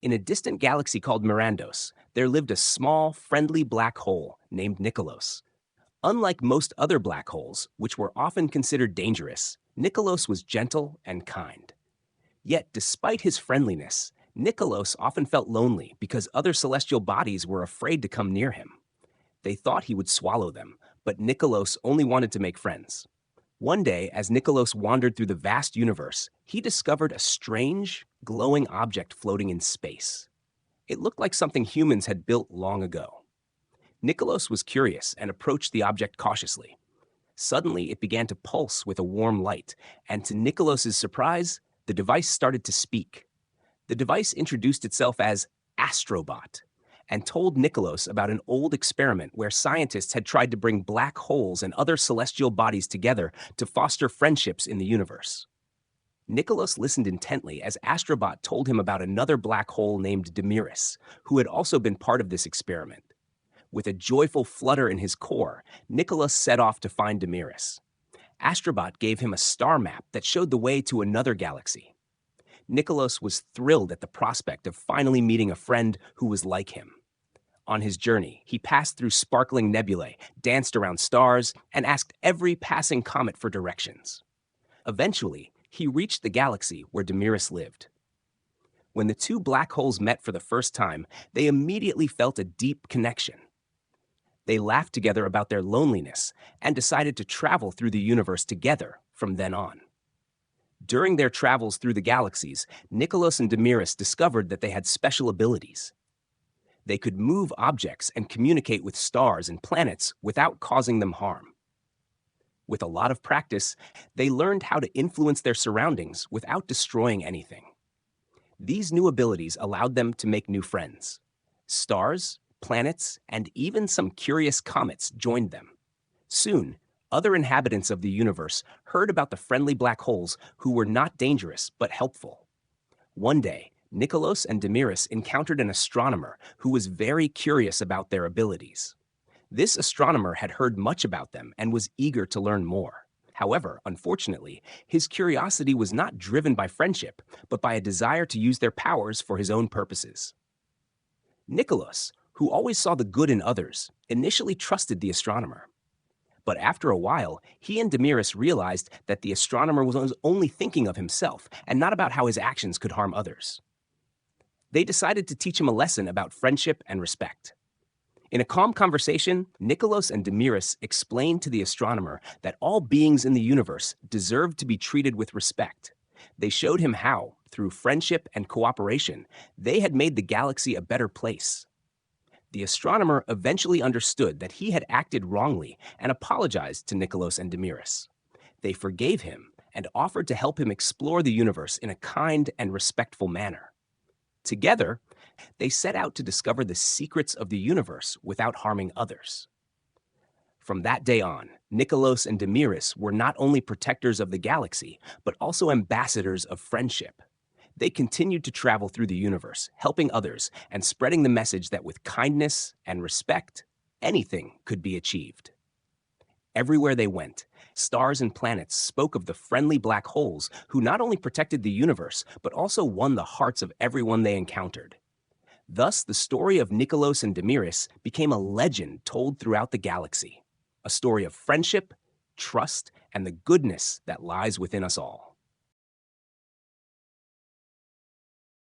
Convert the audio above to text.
In a distant galaxy called Mirandos, there lived a small, friendly black hole named Nikolos. Unlike most other black holes, which were often considered dangerous, Nikolos was gentle and kind. Yet, despite his friendliness, Nikolos often felt lonely because other celestial bodies were afraid to come near him. They thought he would swallow them, but Nikolos only wanted to make friends. One day, as Nikolos wandered through the vast universe, he discovered a strange, glowing object floating in space. It looked like something humans had built long ago. Nikolos was curious and approached the object cautiously. Suddenly, it began to pulse with a warm light, and to Nikolos's surprise, the device started to speak. The device introduced itself as Astrobot and told Nikolos about an old experiment where scientists had tried to bring black holes and other celestial bodies together to foster friendships in the universe. Nikolos listened intently as Astrobot told him about another black hole named Demiris, who had also been part of this experiment. With a joyful flutter in his core, Nikolos set off to find Demiris. Astrobot gave him a star map that showed the way to another galaxy. Nikolos was thrilled at the prospect of finally meeting a friend who was like him. On his journey, he passed through sparkling nebulae, danced around stars, and asked every passing comet for directions. Eventually, he reached the galaxy where Demiris lived. When the two black holes met for the first time, they immediately felt a deep connection. They laughed together about their loneliness and decided to travel through the universe together from then on. During their travels through the galaxies, Nikolos and Demiris discovered that they had special abilities. They could move objects and communicate with stars and planets without causing them harm. With a lot of practice, they learned how to influence their surroundings without destroying anything. These new abilities allowed them to make new friends. Stars, planets, and even some curious comets joined them. Soon, other inhabitants of the universe heard about the friendly black holes who were not dangerous but helpful. One day, Nikolos and Demiris encountered an astronomer who was very curious about their abilities. This astronomer had heard much about them and was eager to learn more. However, unfortunately, his curiosity was not driven by friendship, but by a desire to use their powers for his own purposes. Nikolos, who always saw the good in others, initially trusted the astronomer. But after a while, he and Demiris realized that the astronomer was only thinking of himself and not about how his actions could harm others. They decided to teach him a lesson about friendship and respect. In a calm conversation, Nikolos and Demiris explained to the astronomer that all beings in the universe deserved to be treated with respect. They showed him how, through friendship and cooperation, they had made the galaxy a better place. The astronomer eventually understood that he had acted wrongly and apologized to Nikolos and Demiris. They forgave him and offered to help him explore the universe in a kind and respectful manner. Together, they set out to discover the secrets of the universe without harming others. From that day on, Nikolos and Demiris were not only protectors of the galaxy, but also ambassadors of friendship. They continued to travel through the universe, helping others and spreading the message that with kindness and respect, anything could be achieved. Everywhere they went, stars and planets spoke of the friendly black holes who not only protected the universe, but also won the hearts of everyone they encountered. Thus, the story of Nikolos and Demiris became a legend told throughout the galaxy, a story of friendship, trust, and the goodness that lies within us all.